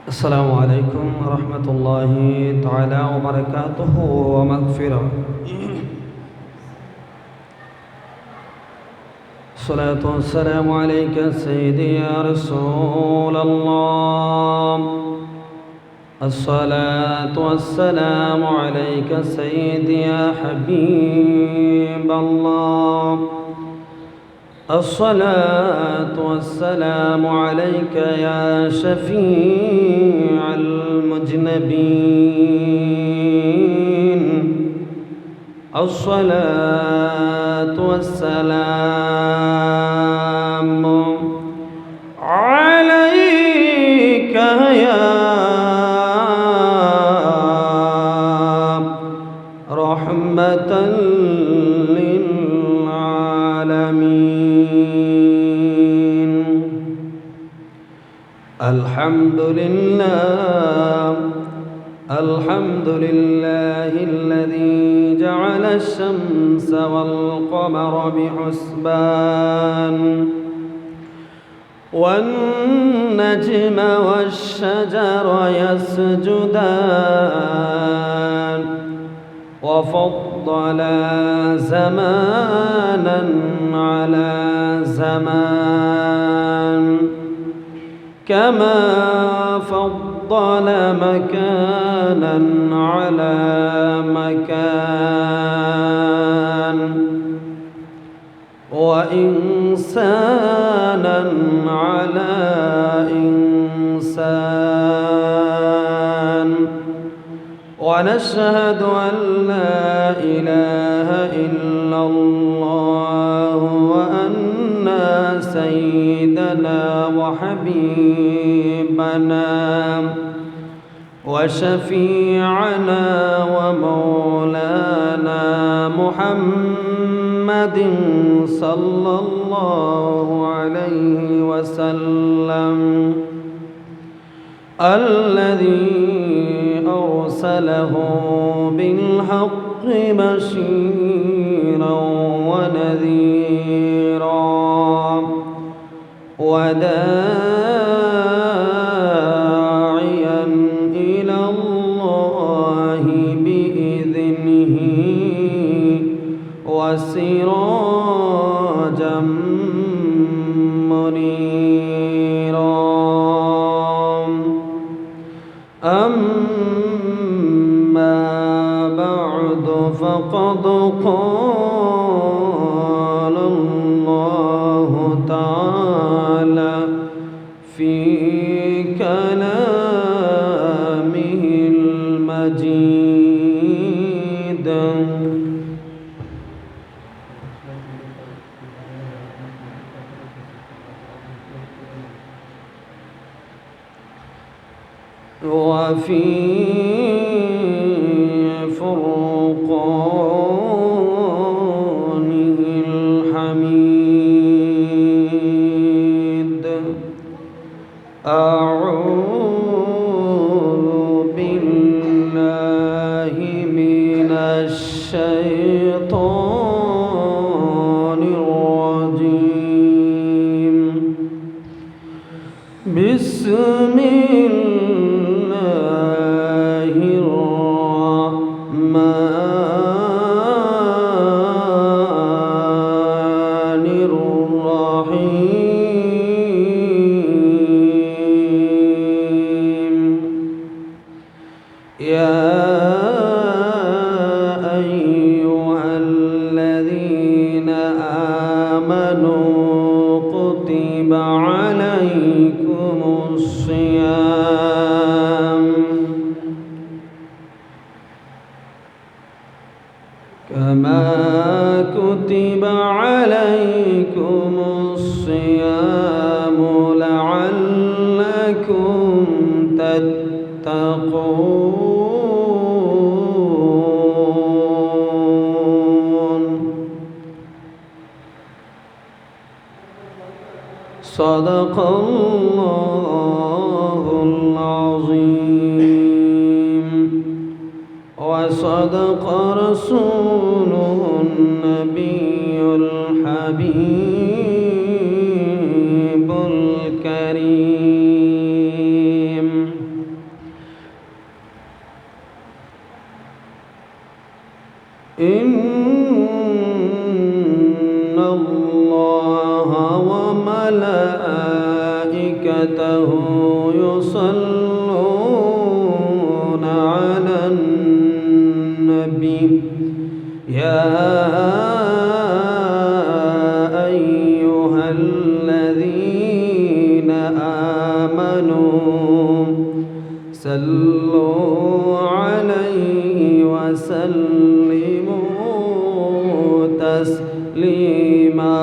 السلام عليكم ورحمة الله تعالى وبركاته ومغفرة. الصلاة والسلام عليك سيدي يا رسول الله. الصلاة والسلام عليك سيدي يا حبيب الله. الصلاة والسلام عليك يا شفيع المذنبين. الصلاة والسلام عليك يا رحمة للعالمين. الحمد لله الحمد لله الذي جعل الشمس والقمر بحسبان والنجم والشجر يسجدان وفضل زمانا على زمان كما فضل مكانا على مكان وإنسانا على إنسان. ونشهد أن لا إله إلا الله وأن سيدنا وحبيبنا وشفيعنا ومولانا محمد صلى الله عليه وسلم الذي أرسله بالحق بشيرا ونذيرا وداعيا إلى الله بإذنه وسراجا منيرا. أما بعد فقد قال الله تعالى في كلامه المجيد: وفي فرقانه الحميد. أعوذ بالله من الشيطان الرجيم. بسم الله الرحمن الرحيم. يا أيها الذين آمنوا كتب عليكم الصيام كما كتب عليكم الصيام لعلكم تتقون. صدق الله العظيم وصدق رسوله النبي الحبيب الكريم. ইন্নাল্লাহা ওয়া মালাইকাতাহু ইউসাল্লুনা আলান নবী ইয়া আইয়ুহাল্লাযীনা আমানু صلوا عليه وسلموا تسليما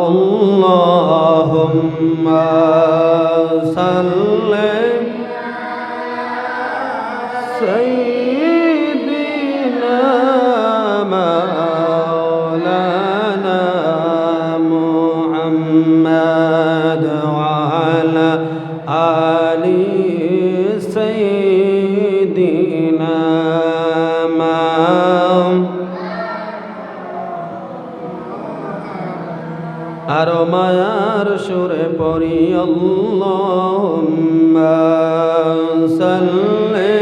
اللهم صل سيدنا مولانا محمد وعلى آله سيدنا আরো মায়ার সুরে পড়ি আল্লাহুম্মা সাল্লি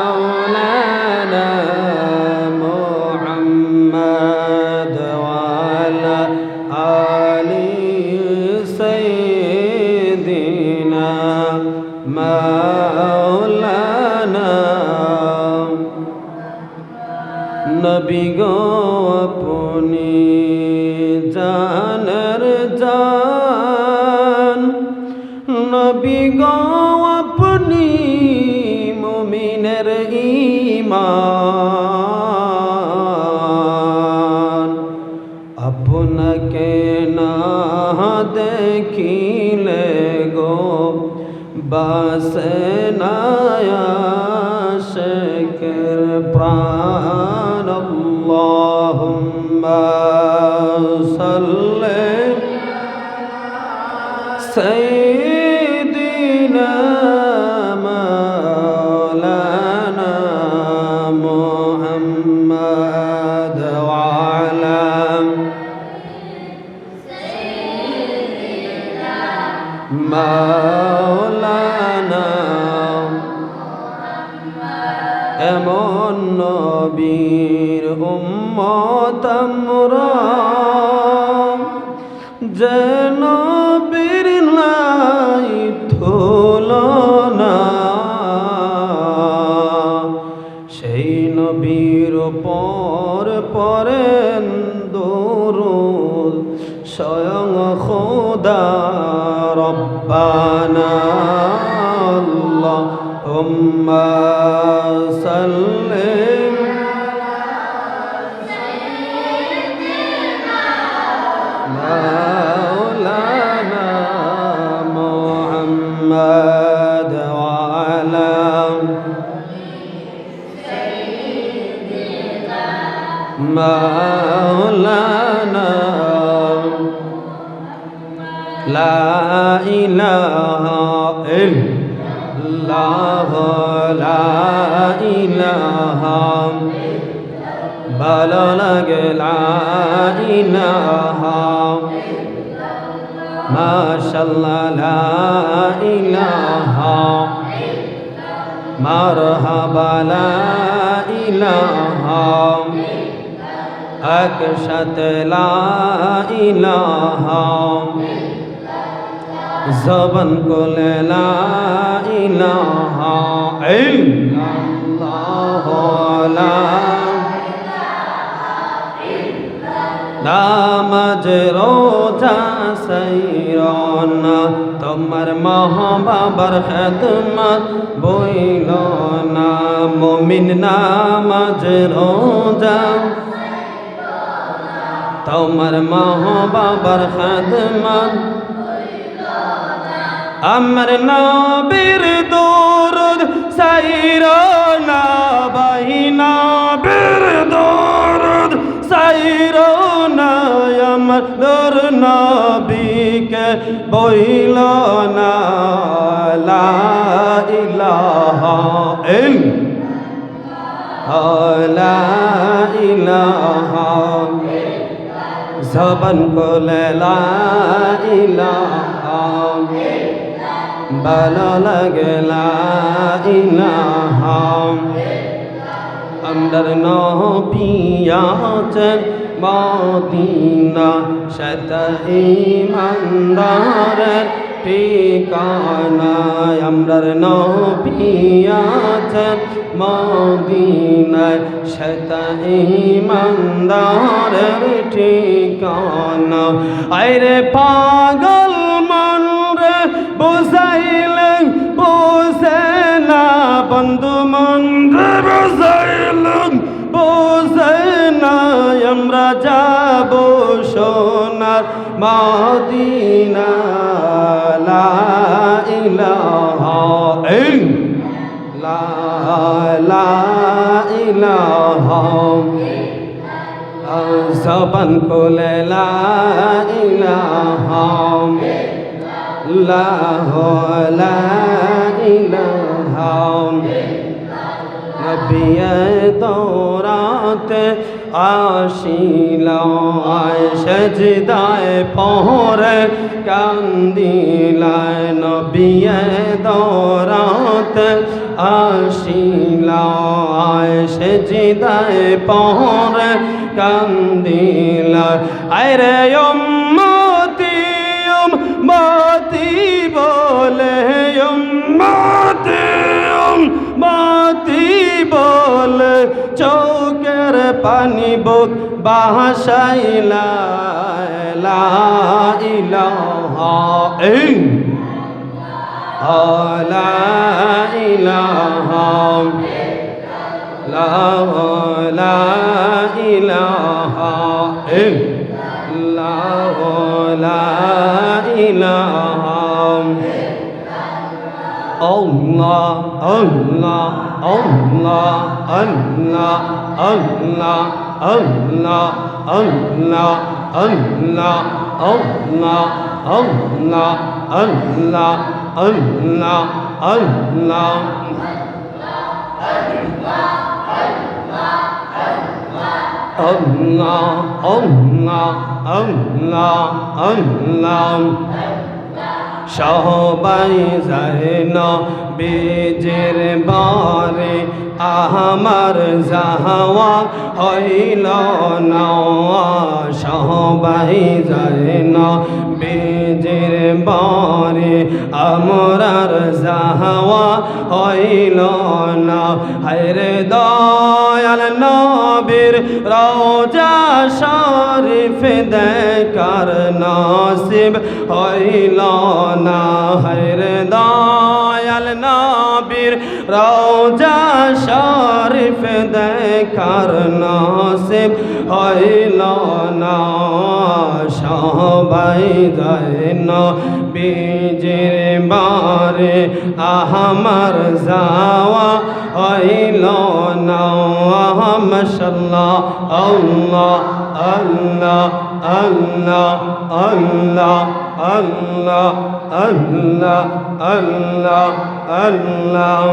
মাওলানা মুহাম্মদ ওয়ালা আলি সাইয়্যিদিনা মাওলানা নবী গো আপনি জানের জান নবী গো আপনি মুমিনের ঈমান আপনাকে না দেখিলে গো বাসে না আশিকের প্রাণ আল্লাহুম্মা সাল্লি সাইয়্যিদিনা মাওলানা মুহাম্মদ ওয়ালা মাওলানা এমন নবীর উম্মত আমরা যে নবীর নাই তুলনা সেই নবীর পর পরেন দরুদ স্বয়ং খোদা রব্বানা আল্লাহুম্মা সাল্লি মাওলানা মুহাম্মদ ওয়ালা মাওলানা লা ইলাহা ইল্লাল্লাহ লা ইলাহা ভালো লাগে লা ইলাহা মাশাআল্লাহ লা ইলাহা মারহাবা লা ইলাহা একসাথে লা ইলাহা জবান কোলে লা ইলাহা ইল্লাল্লাহ লা নামাজ রোজা সাইরনা তোমার মা বাবার খেদমত বইল না মুমিন নামাজ রোজা তোমার মা বাবার খেদমত আমার নবীর দরুদ সাইরনা ভাই নবীর দরুদ সাইরনা আমার দর নবীকে বইল না লা ইলাহা ইল্লাল্লাহ লা ইলাহা জবান কোলে লা ইলাহা ভালো লাগে লা ইলাহা আমরার নবী আছেন মদিনা শত ইমানদারের ঠিকানা আমরার নবী আছেন মদিনায় শত ইমানদারের ঠিকানা আইরে পাগল মন রে বুঝাইলেন বুঝে না বন্ধু মন রে বুঝাইলেন বুঝে না আমরা যাব সোনার মদিনা লা ইলাহা লা ইলাহা জবান খুলে লা ইলাহা লা ইলাহা নবিয়ে দৌরাতে আসিল সেজদায় পড়ে কান্দিল নবিয়ে দৌরাতে আসিল সেজদায় পড়ে কান্দিল আরে উম্মতি উম্মতি বলে উম্মতি উম্মতি বলে চৌকের পানি বুক বাহাসাইলা লা ইলাহা লা ইলাহা লা ইলাহা লা ইলাহা Allah Allah Allah Allah Allah Allah Allah Allah Allah Allah Allah Allah Allah Allah Allah Allah Allah সবাই যায় না বীজের বারে আমার যাওয়া হইল না সবাই যায় না বীজের বারে আমরার যাওয়া হইল না হায়রে দয়াল নবীর রওজা শরীফ দেখার নসিব হইল না হায়রে দয়াল নবীর রওজা শরীফ দেখার নসিব হইল না সবাই যায় না বীজের বারে আমার যাওয়া হইল না মাশাআল্লাহ আল্লাহ আল্লাহ আল্লাহ আল্লাহ আল্লাহ আল্লাহ আল্লাহ আল্লাহ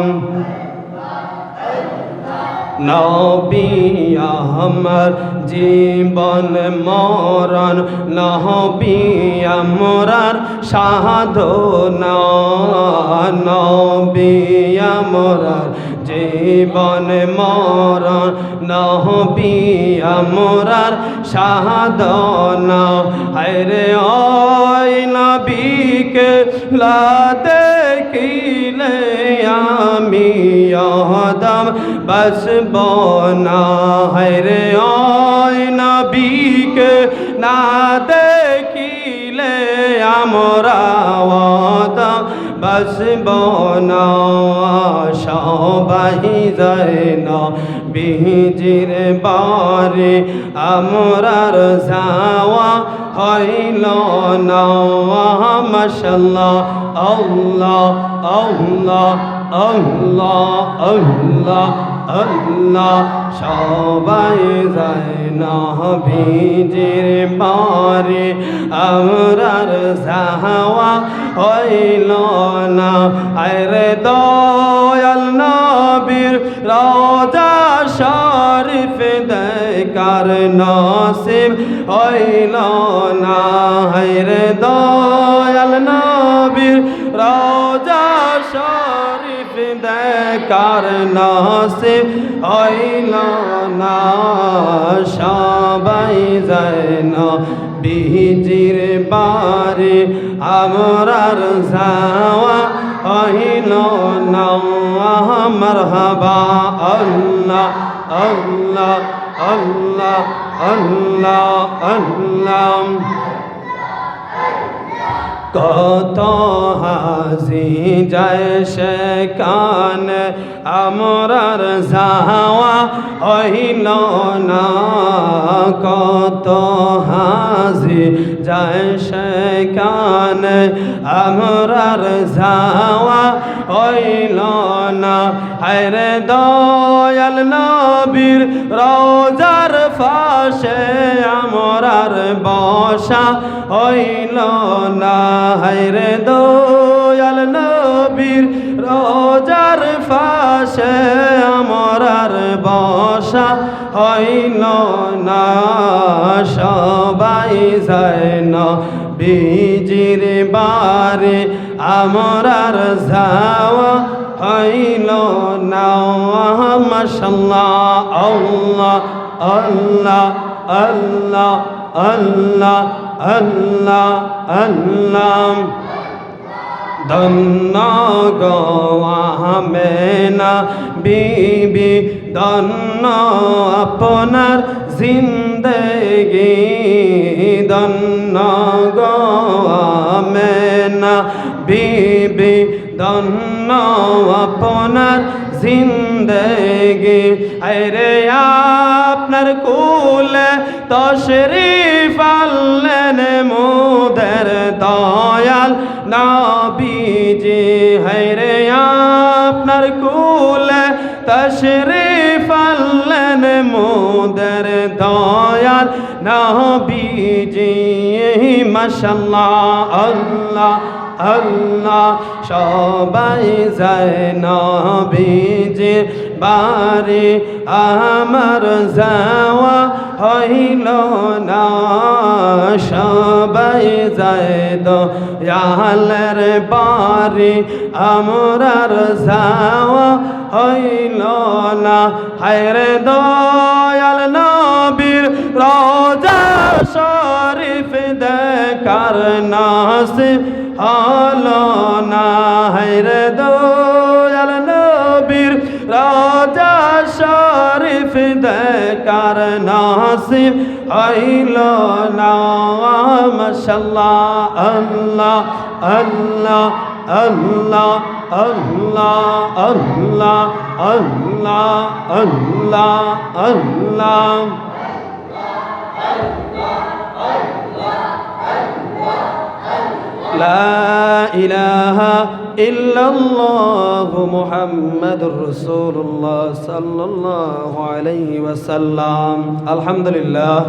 নবী আমার জীবন মরণ নবী আমরার সাধনা নবী আমরার জীবন মরণ নবী আমরার সাধনা হায়রে ওই নবীকে লা দেখিলে আমি হদম বসব না হায়রে ওই নবীকে না দেখিলে আমরা হদম বসব না সবাই যায় না বীজের বারে আমরার যাওয়া হইল না মাশাআল্লাহ আল্লাহ আল্লাহ আল্লাহ আল্লাহ আল্লাহ সবাই যায় না বীজের বারে আমরার যাওয়া হইল না আরে দয়াল নবীর রওজা শরীফ দেখার নসিব হইল না হায়রে দয়াল নবীর রওজা দেখার নসিব হইল না সবাই যায় না বিজির বারে আমরার যাওয়া হইল না মারহাবা আল্লাহ আল্লাহ আল্লাহ আল্লাহ আল্লাহ কত হাসি যায় সেখান আমরার যাওয়া হইল না কত হাসি যায় সেখান আমরার যাওয়া হইল না হায়রে দয়াল নবীর রওজার পাশে আমরার বসা হইল না হায়রে দয়াল নবীর রওজার পাশে আমরার বসা হইল না সবাই যায় না বিজির বারে আমরার যাওয়া হইল না মাশাআল্লাহ আল্লাহ আল্লাহ আল্লাহ আল্লাহ আল্লাহ আল্লাহ ধন্য গো আমেনা বিবি ধন্য আপনার জিন্দেগি ধন্য গো আমেনা বিবি ধন্য আপনার জিন্দেগি আরে আপনার কুলে তশরিফ আনলেন মোদের দয়াল নবীজি হায়রে আপনার কুলে তশরিফ আনলেন মোদের দয়াল নবীজি মাশাআল্লাহ আল্লাহ আল্লাহ সবাই যায় নবীজির বারে আমার যাওয়া হইল না সবাই যায় দয়ালের বারে আমরার যাওয়া হইল না হায়রে দয়াল নবীর রওজা শরীফ দেখার নসিব হলো না হায়রে দয়াল নবীর রওজা শরীফ দেখার নসিব হইল না মাশাআল্লাহ আল্লাহ আল্লাহ আল্লাহ আল্লাহ আল্লাহ আল্লাহ আল্লাহ আল্লাহ লা ইলাহা ইল্লাল্লাহু মুহাম্মাদুর রাসূলুল্লাহ সাল্লাল্লাহু আলাইহি ওয়াসাল্লাম আলহামদুলিল্লাহ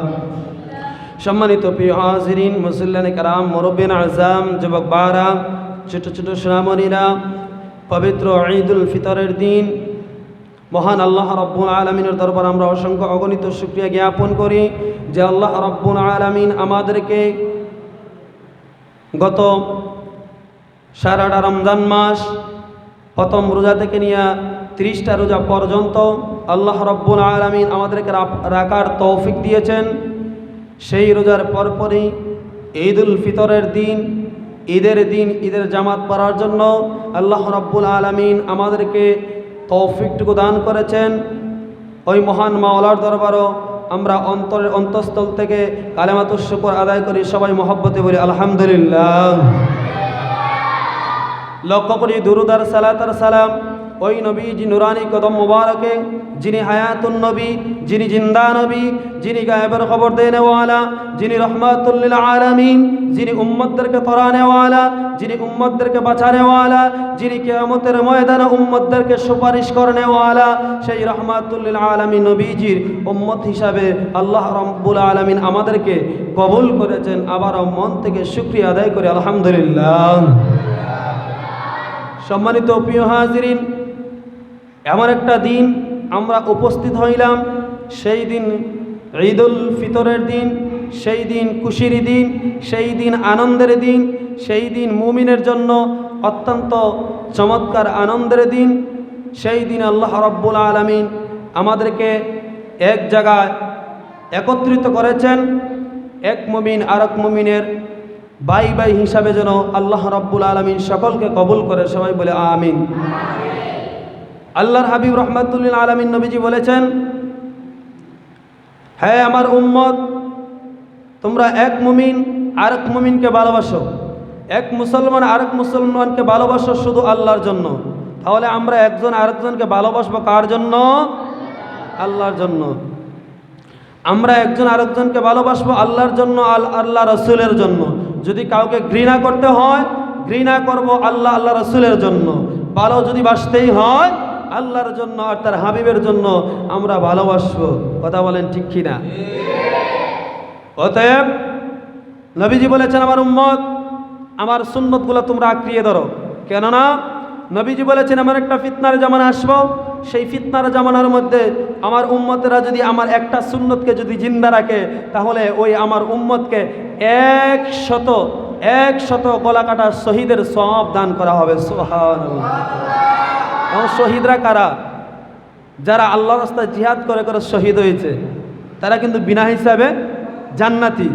সম্মানিত প্রিয় হাজিরিন মুসল্লিয়ানে কেরাম মুরব্বিয়ান আযম যুবক ভাইরা ছোট ছোট সোনামণিরা পবিত্র ঈদুল ফিতরের দিন মহান আল্লাহ রাব্বুল আলামিনের দরবারে আমরা অসংখ্য অগণিত শুকরিয়া জ্ঞাপন করি যে আল্লাহ রাব্বুল আলামিন আমাদেরকে গত সারাটা রমজান মাস প্রথম রোজা থেকে নিয়ে 30টা রোজা পর্যন্ত আল্লাহ রাব্বুল আলামিন আমাদেরকে রাখার তৌফিক দিয়েছেন। সেই রোজার পরপরই ঈদুল ফিতরের দিন ঈদের জামাত পড়ার জন্য আল্লাহ রাব্বুল আলামিন আমাদেরকে তৌফিকটুকু দান করেছেন। ওই মহান মাওলার দরবারও আমরা অন্তঃস্থল থেকে কালেমাতুশ শুকর আদায় করি, সবাই মহব্বতে বলি আলহামদুলিল্লাহ। লক্ষ্য করি দুরূদ আর সালাত আর সালাম ওই নবীজি নুরানি কদম মুবারকে যিনি হায়াতুন নবী, যিনি জিন্দা নবী, যিনি গায়েবের খবর দেনেওয়ালা, যিনি রহমাতুল লিল আলামিন, যিনি উম্মতদেরকে তরানেওয়ালা, যিনি উম্মতদেরকে বাঁচানেওয়ালা, যিনি কিয়ামতের ময়দানে উম্মতদেরকে সুপারিশ করনেওয়ালা, সেই রহমাতুল লিল আলামিন নবীজির উম্মত হিসাবে আল্লাহ রাব্বুল আলামিন আমাদেরকে কবুল করেছেন। আবারও মন থেকে শুকরিয়া আদায় করি আলহামদুলিল্লাহ। সম্মানিত প্রিয় হাজিরিন, এমন একটা দিন আমরা উপস্থিত হইলাম, সেই দিন ঈদুল ফিতরের দিন, সেই দিন খুশির দিন, সেই দিন আনন্দের দিন, সেই দিন মুমিনের জন্য অত্যন্ত চমৎকার আনন্দের দিন। সেই দিন আল্লাহ রাব্বুল আলামিন আমাদেরকে এক জায়গায় একত্রিত করেছেন। এক মুমিন আর এক মুমিনের ভাই ভাই হিসাবে যেন আল্লাহ রাব্বুল আলামিন সকলকে কবুল করে, সবাই বলে আমিন। আল্লাহর হাবিব রাহমাতুল লিল আলামিন নবীজি বলেছেন, হ্যাঁ আমার উম্মত, তোমরা এক মুমিন আর এক মুমিনকে ভালোবাসো, এক মুসলমান আর এক মুসলমানকে ভালোবাসো শুধু আল্লাহর জন্য। তাহলে আমরা একজন আরেকজনকে ভালোবাসবো কার জন্য? আল্লাহর জন্য। আমরা একজন আরেকজনকে ভালোবাসবো আল্লাহর জন্য, আল্লাহ রসুলের জন্য। যদি কাউকে ঘৃণা করতে হয়, ঘৃণা করব আল্লাহ আল্লাহ রসুলের জন্য। ভালো যদি বাসতেই হয় আল্লাহর জন্য আর তার হাবিবের জন্য আমরা ভালোবাসবো। কথা বলেন ঠিক কিনা? অতএব নবীজি বলেছেন, আমার উম্মত আমার সুন্নতগুলো তোমরা আঁকড়িয়ে ধরো। কেননা নবীজি বলেছেন, আমার একটা ফিতনার জামানা আসবো, সেই ফিতনার জামানার মধ্যে আমার উম্মতেরা যদি আমার একটা সুন্নতকে যদি জিন্দা রাখে, তাহলে ওই আমার উম্মতকে 100 গলা কাটা শহীদের সওয়াব দান করা হবে। সুবহানাল্লাহ। শহীদরা কারা? যারা আল্লাহর রাস্তায় জিহাদ করে করে শহীদ হয়েছে, তারা কিন্তু বিনা হিসাবে জান্নাতি।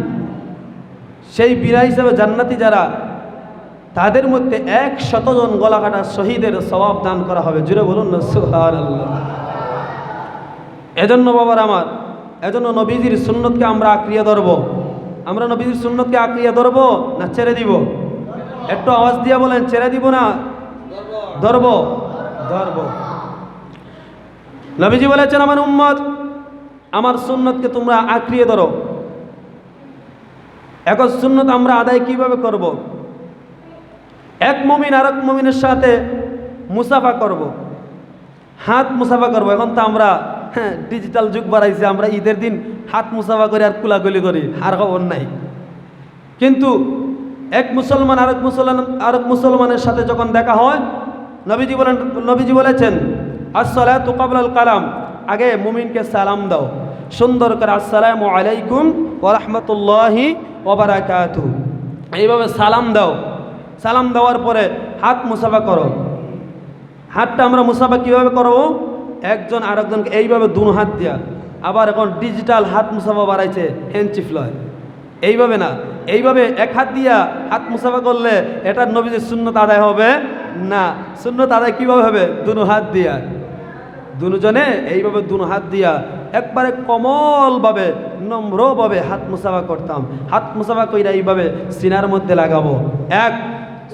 সেই বিনা হিসাবে জান্নাতি যারা, তাদের মধ্যে 100 জন গলা কাটা শহীদের সওয়াব দান করা হবে। জুড়ে বলুন না সুবহানাল্লাহ। এজন্য বাবার আমার, এজন্য নবীজির সুন্নতকে আমরা আঁকড়িয়ে ধরব। আমরা নবীজির সুন্নতকে আঁকড়িয়ে ধরব না ছেড়ে দিব? একটু আওয়াজ দিয়ে বলেন, ছেড়ে দিব না ধরব? ধরব। নবীজি বলেছেন, আমার উম্মত আমার সুন্নতকে তোমরা আঁকড়িয়ে ধরো। এখন সুন্নত আমরা আদায় কিভাবে করব? এক মুমিন আর এক মুমিনের সাথে মুসাফা করব, হাত মুসাফা করব। এখন তো আমরা ডিজিটাল যুগ বাড়াইছে, আমরা ঈদের দিন হাত মুসাফা করে আর কুলাকুলি করি, আর খবর নাই। কিন্তু এক মুসলমান আরেক মুসলমানের সাথে যখন দেখা হয়, নবীজি বলেছেন, আসসালাতু ক্বাবলাল কালাম, আগে মুমিনকে সালাম দাও সুন্দর করে, আসসালামু আলাইকুম ওয়া রাহমাতুল্লাহি ওয়া বারাকাতুহু। এইভাবে সালাম দাও। সালাম দেওয়ার পরে হাত মুসাফা করো। হাতটা আমরা মুসাফা কীভাবে করবো? একজন আরেকজনকে এইভাবে দুনো হাত দিয়া। আবার এখন ডিজিটাল হাত মুসাফা বাড়াইছে, হ্যান্ডচিপ লয়। এইভাবে না, এইভাবে এক হাত দিয়া হাত মুসাফা করলে এটার নবীজির সুন্নত আদায় হবে না। সুন্নত আদায় কীভাবে হবে? দুনো হাত দিয়া, দুজনে এইভাবে দুনো হাত দিয়া একবারে কোমলভাবে নম্রভাবে হাত মুসাফা করতাম। হাত মুসাফা কইরা এইভাবে সিনার মধ্যে লাগাবো, এক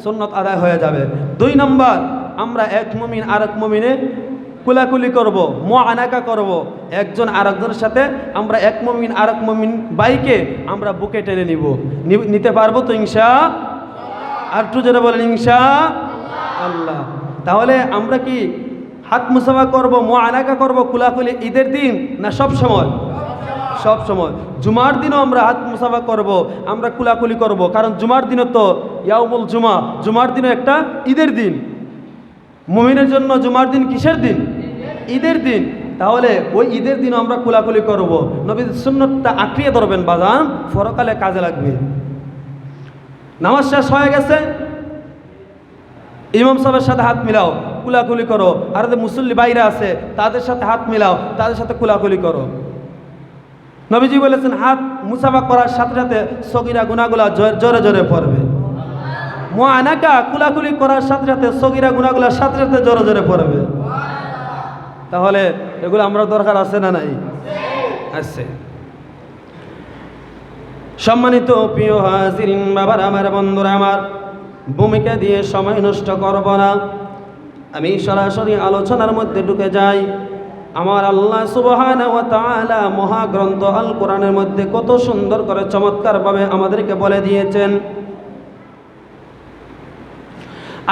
সুন্নত আদায় হয়ে যাবে। 2 নম্বর, আমরা এক মুমিন আর এক মুমিনে কুলাকুলি করব, মুআনাকা করব। একজন আরেকজনের সাথে আমরা এক মুমিন আর এক মুমিন বাইকে আমরা বুকে টেনে নিতে পারবো তো ইনশাআল্লাহ? আর একটু জোরে বলেন ইনশাআল্লাহ। তাহলে আমরা কি হাত মুসাফা করব, মুআনাকা করব কুলাকুলি ঈদের দিন না সব সময়? সব সময়। জুমার দিনও আমরা হাত মুসাফা করব, আমরা কুলাকুলি করব। কারণ জুমার দিনও তো ইয়াউমুল জুমা, জুমার দিনও একটা ঈদের দিন। মুমিনের জন্য জুমার দিন কিসের দিন? ঈদের দিন। তাহলে ওই ঈদের দিনও আমরা কুলাকুলি করব। নবীর সুন্নতটা আঁকড়িয়ে ধরবেন বাজান, পরকালে কাজে লাগবে। নামাজ শেষ হয়ে গেছে, ইমাম সাহেবের সাথে হাত মিলাও, কুলাকুলি করো। আর যে মুসল্লি বাইরে আছে তাদের সাথে হাত মিলাও, তাদের সাথে কুলাকুলি করো। নবীজি বলেছেন, হাত মুসাফা করার সাথে সাথে সগীরা গুনাহগুলা জোরে জোরে পড়বে। মুআনাকা কুলাকুলি করার সাথে সাথে সগীরা গুনাহগুলার সাথে সাথে জোরে জোরে পড়বে। তাহলে এগুলো আমরা দরকার আছে না নাই? আছে। সম্মানিত প্রিয় হাজিরিন, বাবার আমার, বন্ধুরা আমার, ভূমিকা দিয়ে সময় নষ্ট করব না, আমি সরাসরি আলোচনার মধ্যে ঢুকে যাই। আমার আল্লাহ সুবহানাহু ওয়া তাআলা মহাগ্রন্থ আল কোরআনের মধ্যে কত সুন্দর করে চমৎকারভাবে আমাদেরকে বলে দিয়েছেন।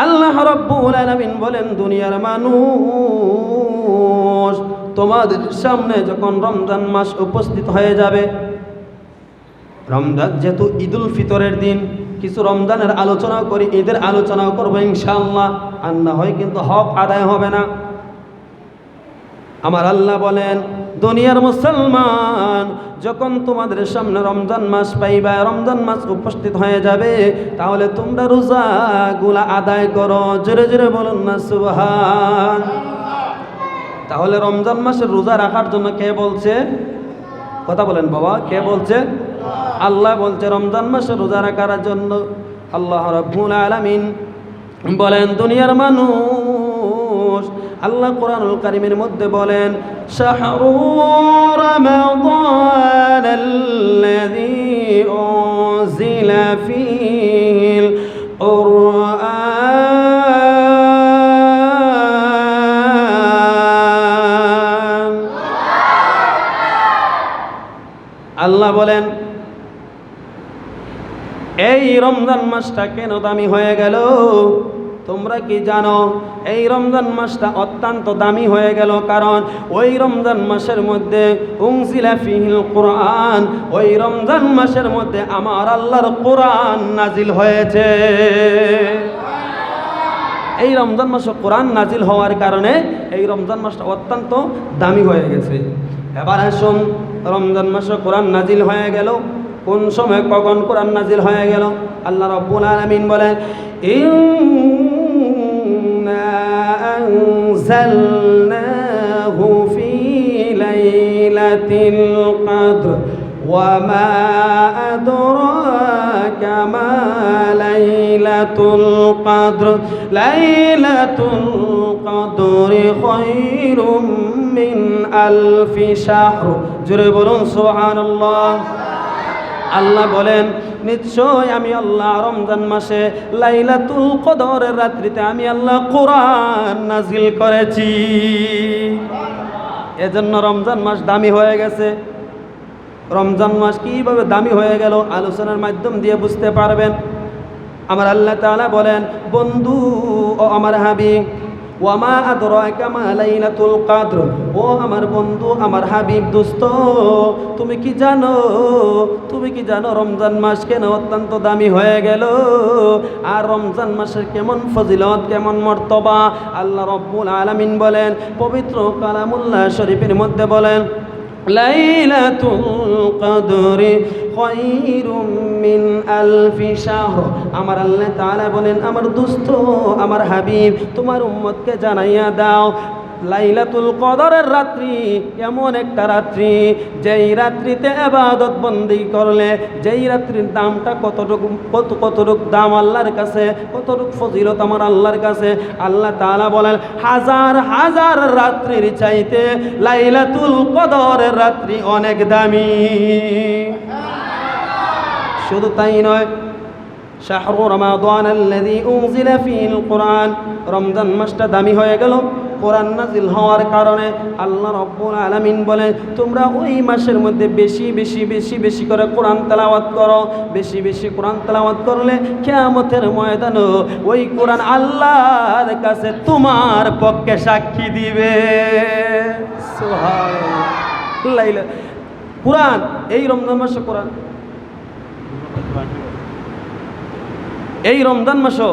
আল্লাহ রাব্বুল আলামিন বলেন, দুনিয়ার মানুষ, তোমাদের সামনে যখন রমজান মাস উপস্থিত হয়ে যাবে, রমজান যেহেতু ঈদুল ফিতরের দিন, কিছু রমজানের আলোচনাও করি, ঈদের আলোচনাও করবো ইনশাআল্লাহ, আর না হয় কিন্তু হক আদায় হবে না। আমার আল্লাহ বলেন, দুনিয়ার মুসলমান, যখন তোমাদের সামনে রমজান মাস পাইবা, রমজান মাস উপস্থিত হয়ে যাবে, তাহলে তোমরা রোজাগুলা আদায় করো। জোরে জোরে বলুন না সুবহান। তাহলে রমজান মাসে রোজা রাখার জন্য কে বলছে? কথা বলেন বাবা, কে বলছে? আল্লাহ বলছে রমজান মাসে রোজা রাখার জন্য। আল্লাহ রাব্বুল আলামিন বলেন, দুনিয়ার মানুষ, আল্লাহ কোরআনুল কারীমের মধ্যে বলেন, শাহরু রমাদানাল্লাযী উনজিলা ফীহিল কুরআন। আল্লাহ বলেন, এই রমজান মাসটা কেন দামি হয়ে গেল? তোমরা কি জানো এই রমজান মাসটা অত্যন্ত দামি হয়ে গেল? কারণ ওই রমজান মাসের মধ্যে উনজিলা ফীহিল কুরআন, ওই রমজান মাসের মধ্যে আমার আল্লাহর কোরআন নাজিল হয়েছে। এই রমজান মাসে কোরআন নাজিল হওয়ার কারণে এই রমজান মাসটা অত্যন্ত দামি হয়ে গেছে। এবার আসুন, রমজান মাসে কোরআন নাজিল হয়ে গেল কোন সময়, কখন কোরআন নাজিল হয়ে গেল? আল্লাহ রাব্বুল আলামিন বলেন, ইন্না আনজালনাহু ফী লাইলাতিল কদর ওয়া মা আদরাকা মা লাইলাতুল কদর লাইলাতুল কদরি খায়রুম মিন আলফি শাহর। জোরে বলুন সুবহানাল্লাহ। আল্লাহ বলেন, নিশ্চয় আমি আল্লাহ রমজান মাসে লাইলাতুল কদরের রাত্রিতে আমি আল্লাহ কোরআন নাজিল করেছি। এজন্য রমজান মাস দামি হয়ে গেছে। রমজান মাস কিভাবে দামি হয়ে গেল আলোচনার মাধ্যম দিয়ে বুঝতে পারবেন। আমার আল্লাহ তাআলা বলেন, বন্ধু ও আমার হাবিব, ওয়ামা আদরাকা মা লাইলাতুল কদর, ও আমার বন্ধু, আমার হাবিব, দোস্ত, তুমি কি জানো রমজান মাস কেন অত্যন্ত দামি হয়ে গেল? আর রমজান মাসের কেমন ফজিলত, কেমন মর্তবা? আল্লাহ রাব্বুল আলামিন বলেন, পবিত্র কালামুল্লাহ শরীফের মধ্যে বলেন, লাইলাতুল কদরি খায়রুম মিন আলফি শাহর। আমার আল্লাহ তাআলা বলেন, আমার দোস্ত, আমার হাবিব, তোমার উম্মতকে জানাইয়া দাও, লাইলাতুল কদরের রাত্রি এমন একটা রাত্রি, যেই রাত্রিতে ইবাদত বন্দি করলে, যেই রাত্রির দামটা কতটুকু দাম আল্লাহর কাছে, কতটুকু ফজিলত আমার আল্লাহর কাছে। আল্লাহ তাআলা বলেন, হাজার হাজার রাত্রির চাইতে লাইলাতুল কদরের রাত্রি অনেক দামি। শুধু তাই নয়, শাহরু রমাদানাল্লাযী উনজিলা ফীহিল কুরআন, রমজান মাসটা দামি হয়ে গেল কোরআন নাজিল হওয়ার কারণে। আল্লাহ রাব্বুল আলামিন বলেন, তোমরা ওই মাসের মধ্যে বেশি বেশি বেশি বেশি করে কোরআন তেলাওয়াত করো। বেশি বেশি কোরআন তেলাওয়াত করলে কিয়ামতের ময়দানে ওই কোরআন আল্লাহর কাছে তোমার পক্ষে সাক্ষী দিবে। সুবহানাল্লাহ। কোরআন এই রমজান মাসে এই রমজান মাসে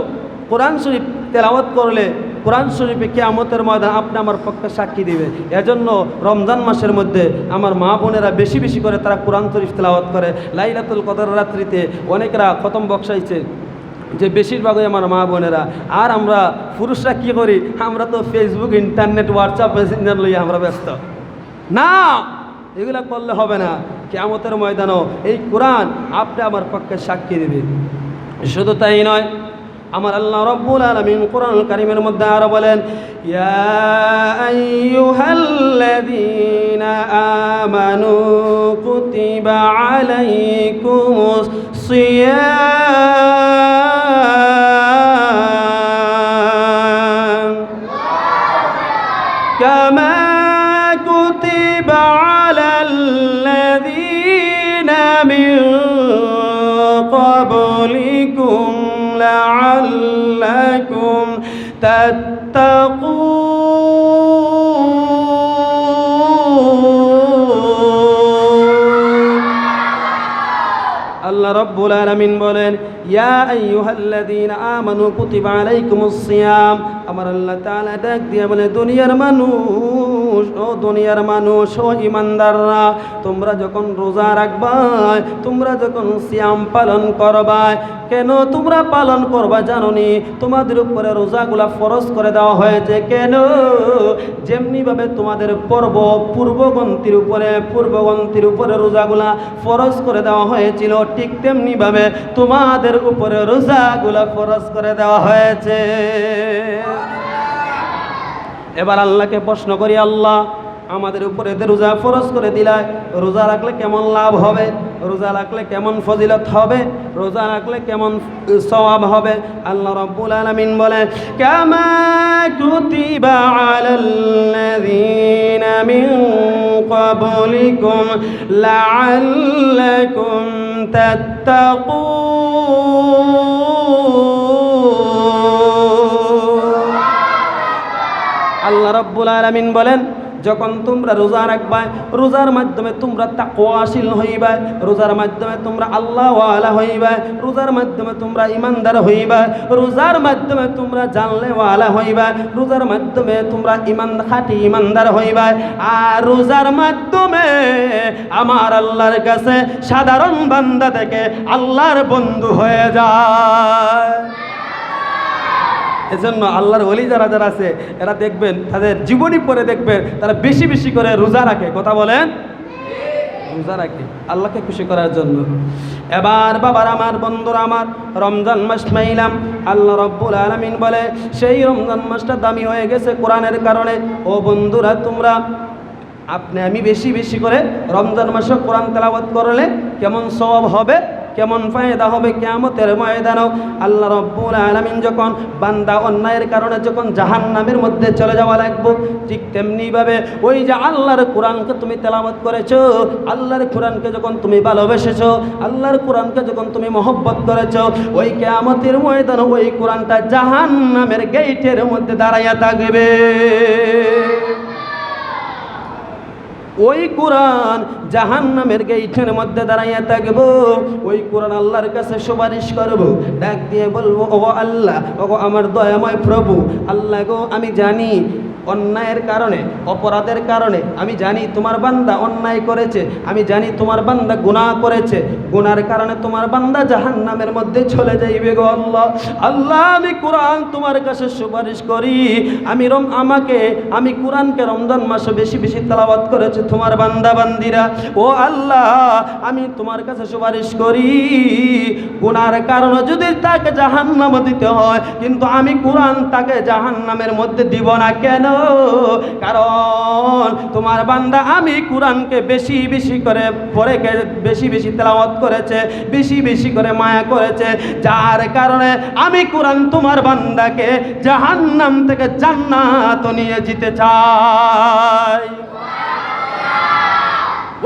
কোরআন শরীফ তেলাওয়াত করলে কোরআন শরীফে কিয়ামতের ময়দানে আপনি আমার পক্ষে সাক্ষী দিবে। এজন্য রমজান মাসের মধ্যে আমার মা বোনেরা বেশি বেশি করে তারা কোরআন শরীফ তেলাওয়াত করে। লাইলাতুল কদর রাত্রিতে অনেকরা খতম বক্সাইছে, যে বেশিরভাগই আমার মা বোনেরা। আর আমরা পুরুষরা কি করি? আমরা তো ফেসবুক, ইন্টারনেট, হোয়াটসঅ্যাপ, মেসেঞ্জার লইয়া আমরা ব্যস্ত। না, এগুলা করলে হবে না। কিয়ামতের ময়দানেও এই কোরআন আপনি আমার পক্ষে সাক্ষী দিবে। শুধু তাই নয়, আমার আল্লাহ রাব্বুল আলামিন কোরআনুল কারীমের মধ্যে আরো বলেন, ইয়া আইয়ুহাল্লাযীনা আমানু কুতিবা আলাইকুমুস সিয়াম কামা কুতিবা আলাল্লাযীনা মিন ক্বাবলিকুম লাআল্লাকুম তাত্তাকুন। আল্লাহ রাব্বুল আলামিন বলেন, ইয়া আইয়ুহাল্লাযীনা আমানু কুতিবা আলাইকুমুস সিয়াম। আমার আল্লাহ তাআলা ডাক দিয়ে বলে, দুনিয়ার মানুষ, মানুষ, ও দুনিয়ার মানুষ, ও ইমানদাররা, তোমরা যখন রোজা রাখবা, তোমরা যখন সিয়াম পালন করবা, কেন তোমরা পালন করবা জানোনি? তোমাদের উপরে রোজাগুলা ফরজ করে দেওয়া হয়েছে। কেন? যেমনিভাবে তোমাদের পূর্বগন্তির উপরে রোজাগুলা ফরজ করে দেওয়া হয়েছিল, ঠিক তেমনিভাবে তোমাদের উপরে রোজাগুলা ফরজ করে দেওয়া হয়েছে। এবার আল্লাহকে প্রশ্ন করি, আল্লাহ আমাদের উপরে রোজা ফরজ করে দিলায়, রোজা রাখলে কেমন লাভ হবে? রোজা রাখলে কেমন ফজিলত হবে? রোজা রাখলে কেমন সওয়াব হবে? আল্লাহ রাব্বুল আলামিন বলেন, কামা কুতিবা আলাল্লাযীনা মিন ক্বাবলিকুম লাআল্লাকুম তাত্তাকুন। আল্লাহ রাব্বুল আলামিন বলেন, যখন তোমরা রোজা রাখবা, রোজার মাধ্যমে তোমরা তাকওয়াশীল হইবা, রোজার মাধ্যমে তোমরা আল্লাহওয়ালা হইবা, রোজার মাধ্যমে তোমরা ইমানদার হইবা, রোজার মাধ্যমে তোমরা জানলেওয়ালা হইবা, রোজার মাধ্যমে তোমরা খাঁটি ইমানদার হইবা। আর রোজার মাধ্যমে আমার আল্লাহর কাছে সাধারণ বান্দা থেকে আল্লাহর বন্ধু হয়ে যায়। এজন্য আল্লাহর ওলি যারা যারা আছে, এরা দেখবেন তাদের জীবনী পরে দেখবেন তারা বেশি বেশি করে রোজা রাখে। কথা বলেন, রোজা রাখে আল্লাহকে খুশি করার জন্য। এবার বাবার আমার, বন্ধুরা আমার, রমজান মাস পাইলাম। আল্লাহ রাব্বুল আলামিন বলে, সেই রমজান মাসটা দামি হয়ে গেছে কোরআনের কারণে। ও বন্ধুরা, তোমরা আমি বেশি বেশি করে রমজান মাসে কোরআন তেলাওয়াত করলে কেমন সওয়াব হবে, কেমন ফায়দা হবে কিয়ামতের ময়দানেও। আল্লাহ রাব্বুল আলামিন যখন বান্দা অন্যায়ের কারণে যখন জাহান্নামের মধ্যে চলে যাওয়া লাগবে, ঠিক তেমনিভাবে ওই যে আল্লাহর কোরআনকে তুমি তেলাওয়াত করেছো, আল্লাহর কোরআনকে যখন তুমি ভালোবেসেছো, আল্লাহর কোরআনকে যখন তুমি মহব্বত করেছো, ওই কিয়ামতের ময়দানে ওই কোরআনটা জাহান্নামের গেটের মধ্যে দাঁড়াইয়া থাকবে। ওই কোরআন জাহান্নামের গেটের মধ্যে দাঁড়াইয়া থাকবো। ওই কোরআন আল্লাহর কাছে সুপারিশ করবো, ডাক দিয়ে বলবো, ও আল্লাহ, ও আমার দয়াময় প্রভু, আল্লাহ গো, আমি জানি অন্যায়ের কারণে, অপরাধের কারণে আমি জানি তোমার বান্দা অন্যায় করেছে, আমি জানি তোমার বান্দা গুনাহ করেছে, গুনার কারণে তোমার বান্দা জাহান্নামের মধ্যে চলে যাইবে গো আল্লাহ। আল্লাহ, আমি কোরআন তোমার কাছে সুপারিশ করি, আমি কোরআনকে রমজান মাসে বেশি বেশি তেলাওয়াত করেছে তোমার বান্দা বান্দিরা। ও আল্লাহ, আমি তোমার কাছে সুপারিশ করি, গুনার কারণে যদি তাকে জাহান্নামে দিতে হয়, কিন্তু আমি কোরআন তাকে জাহান্নামের মধ্যে দিব না। কেন? কারণ তোমার বান্দা আমি কোরআনকে বেশি বেশি করে পড়ে, বেশি বেশি তেলাওয়াত করেছে, বেশি বেশি করে মায়া করেছে, যার কারণে আমি কোরআন তোমার বান্দাকে জাহান্নাম থেকে জান্নাত নিয়ে যেতে চাই।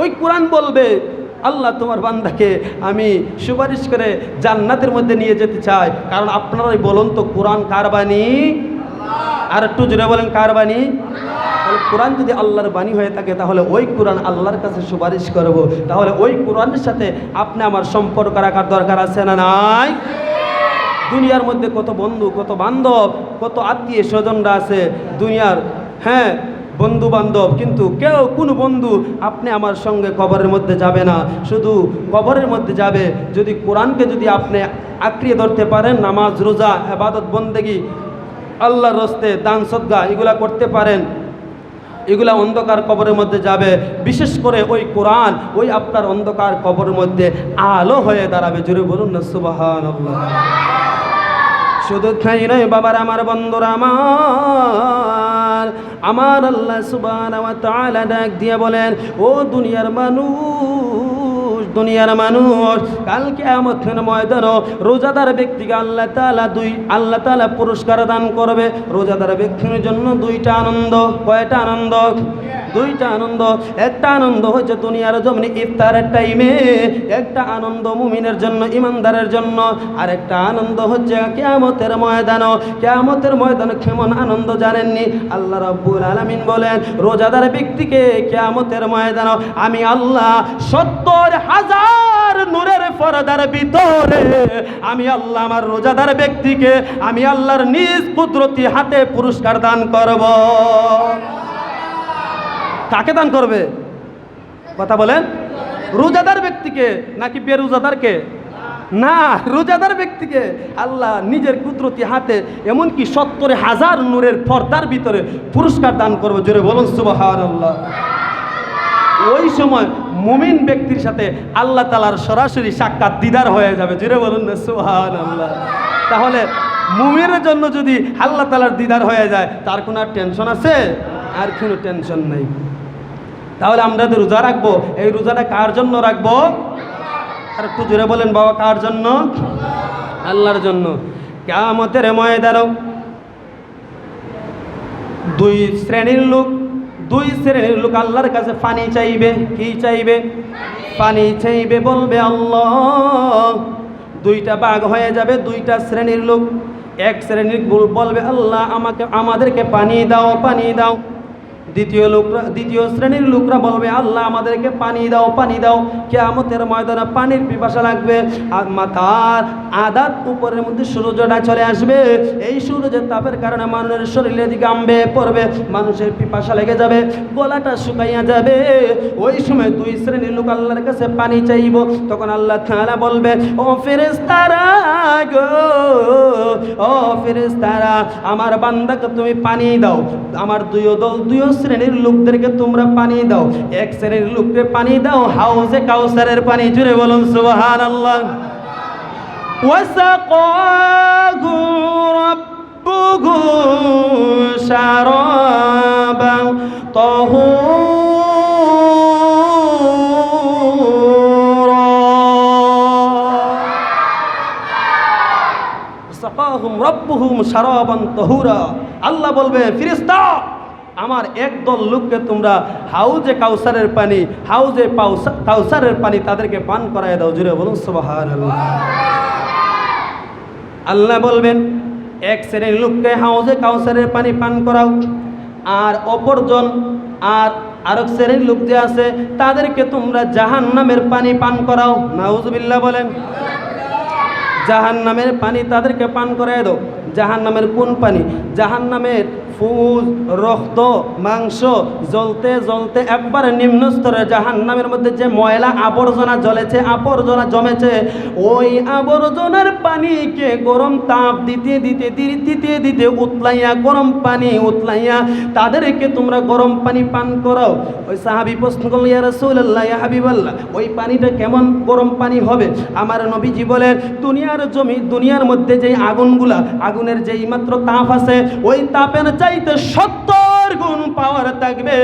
ওই কোরআন বলবে, আল্লাহ তোমার বান্দাকে আমি সুপারিশ করে জান্নাতের মধ্যে নিয়ে যেতে চাই। কারণ আপনারাই বলুন তো, কোরআন কার বাণী? আর একটু জোরে বলেন, কার বাণী? তাহলে কোরআন যদি আল্লাহর বাণী হয়ে থাকে, তাহলে ওই কোরআন আল্লাহর কাছে সুপারিশ করব। তাহলে ওই কোরআনের সাথে আপনি আমার সম্পর্ক রাখার দরকার আছে না নাই? দুনিয়ার মধ্যে কত বন্ধু, কত বান্ধব, কত আত্মীয় স্বজনরা আছে দুনিয়ার, হ্যাঁ, বন্ধু বান্ধব, কিন্তু কেউ কোনো বন্ধু আপনি আমার সঙ্গে কবরের মধ্যে যাবে না। শুধু কবরের মধ্যে যাবে যদি কোরআনকে যদি আপনি আঁকড়িয়ে ধরতে পারেন, নামাজ, রোজা, ইবাদত, বন্দেগী, আল্লাহর রাস্তে দান সদকা এগুলা করতে পারেন, এগুলা অন্ধকার কবরের মধ্যে যাবে। বিশেষ করে ওই কোরআন ওই আপনার অন্ধকার কবরের মধ্যে আলো হয়ে দাঁড়াবে। জোরে বলুন না সুবহানাল্লাহ। শুধু তাই নয় বাবার আমার, বন্ধুরা আমার আল্লাহ সুবহানাহু ওয়া তাআলা ডাক দিয়ে বলেন, ও দুনিয়ার মানুষ, কাল কিয়ামতের ময়দানে রোজাদার ব্যক্তিকে আল্লাহ তাআলা পুরস্কার দান করবে। রোজাদার ব্যক্তির জন্য দুইটা আনন্দ। কয়টা আনন্দ? দুইটা আনন্দ। একটা আনন্দ হচ্ছে দুনিয়ার জমিনে ইফতারের টাইমে, একটা আনন্দ মুমিনের জন্য, ইমানদারের জন্য, আর একটা আনন্দ হচ্ছে কিয়ামতের ময়দানে। কিয়ামতের ময়দানে কেমন আনন্দ জানেননি? আল্লাহ রাব্বুল আলামিন বলেন, রোজাদার ব্যক্তিকে কিয়ামতের ময়দানে আমি আল্লাহ 70,000 নূরের পর্দার ভিতরে আমি আল্লাহ আমার রোজাদার ব্যক্তিকে আমি আল্লাহর নিজ কুদরতি হাতে পুরস্কার দান করব। কাকে দান করবে? কথা বলেন, রোজাদার ব্যক্তিকে নাকি বেরোজাদারকে? না, রোজাদার ব্যক্তিকে আল্লাহ নিজের কুদরতি হাতে এমনকি ৭০,০০০ নূরের পর্দার ভিতরে পুরস্কার দান করবে। জোরে বলুন সুবহানাল্লাহ। ওই সময় মুমিন ব্যক্তির সাথে আল্লাহ তাআলার সরাসরি সাক্ষাৎ দিদার হয়ে যাবে। জোরে বলুন না সুবহানাল্লাহ। তাহলে মুমিনের জন্য যদি আল্লাহ তাআলার দিদার হয়ে যায়, তার কোনো আর টেনশন আছে? আর কোনো টেনশন নেই। তাহলে আমরা যে রোজা রাখবো, এই রোজাটা কার জন্য রাখবো? আর একটু জোরে বলেন বাবা, কার জন্য? আল্লাহর জন্য। কিয়ামতের ময়দানে দুই শ্রেণীর লোক আল্লাহর কাছে পানি চাইবে। কি চাইবে? পানি চাইবে। বলবে আল্লাহ, দুইটা ভাগ হয়ে যাবে, দুইটা শ্রেণীর লোক। এক শ্রেণীর বলবে আল্লাহ আমাদেরকে পানি দাও, পানি দাও। দ্বিতীয় শ্রেণীর লোকরা বলবে আল্লাহ আমাদেরকে পানি দাও, পানি দাও। কিয়ামতের ময়দানে পানির পিপাসা লাগবে, আর মাথার আদাত উপরের মধ্যে সূর্যটা চলে আসবে। এই সূর্যের তাপের কারণে মানুষের শরীরে গামবে পড়বে, মানুষের পিপাসা লেগে যাবে, গলাটা শুকাইয়া যাবে। ওই সময় দুই শ্রেণীর লোক আল্লাহর কাছে পানি চাইব। তখন আল্লাহ তাআলা বলবে, ও ফেরেশতারা গো, ও ফেরেশতারা, আমার বান্দাকে তুমি পানি দাও। আমার দুই শ্রেণীর লোকদেরকে তোমরা পানি দাও। এক শ্রেণীর লোককে পানি দাও হাউজে কাউসারের পানি। জুড়ে বলুন সুবহানাল্লাহ। ওয়াসাকাহু রাব্বুহু শারাবান তাহুরা। ওয়াসাকাহুম রাব্বুহুম শারাবান তাহুরা। আল্লাহ বলবে, ফেরেশতা, আমার একদল লোককে তোমরা হাউজে কাউসারের পানি তাদেরকে পান করায় দাও। জুড়ে বলুন সুবহানাল্লাহ। আল্লাহ বলবেন, এক শ্রেণীর লোককে হাউজে কাউসারের পানি পান করাও, আর অপরজন আরেক শ্রেণীর লোক যে আছে তাদেরকে তোমরা জাহান্নামের পানি পান করাও। নাউজুবিল্লাহ বলেন। জাহান্নামের পানি তাদেরকে পান করায় দাও। জাহান্নামের কোন পানি? জাহান্নামের ফুজ, রক্ত, মাংস জ্বলতে জ্বলতে একবারে নিম্ন স্তরে জাহান্নামের মধ্যে যে ময়লা আবর্জনা জমেছে, ওই আবর্জনার পানিকে গরম তাপ দিতে উতলাইয়া, গরম পানি উতলাইয়া তাদেরকে তোমরা গরম পানি পান করাও। ওই সাহাবী প্রশ্ন করল, ইয়া রাসূলুল্লাহ, ইয়া হাবিবাল্লাহ, ওই পানিটা কেমন গরম পানি হবে? আমার নবীজি বলেন, দুনিয়ার মধ্যে যেই আগুনের যেই মাত্র তাপ আছে, ওই তাপের চাইতে ৭০ গুণ পাওয়ার থাকবে,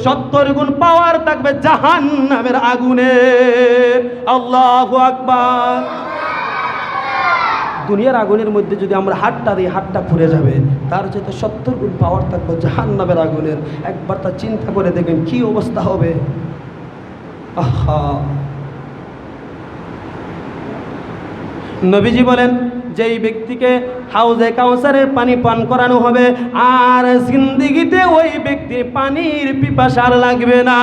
৭০ গুণ পাওয়ার থাকবে জাহান্নামের আগুনের। আল্লাহু আকবার। দুনিয়ার আগুনের মধ্যে যদি আমরা হাতটা দিই, হাতটা পুড়ে যাবে, তার চাইতে ৭০ গুণ পাওয়ার থাকবে জাহান্নামের আগুনের। একবার তা চিন্তা করে দেখবেন কি অবস্থা হবে। আহা। নবীজি বলেন, যেই ব্যক্তিকে হাউজে কাউসারের পানি পান করানো হবে, আর জিন্দেগিতে ওই ব্যক্তির পানির পিপাসা লাগবে না।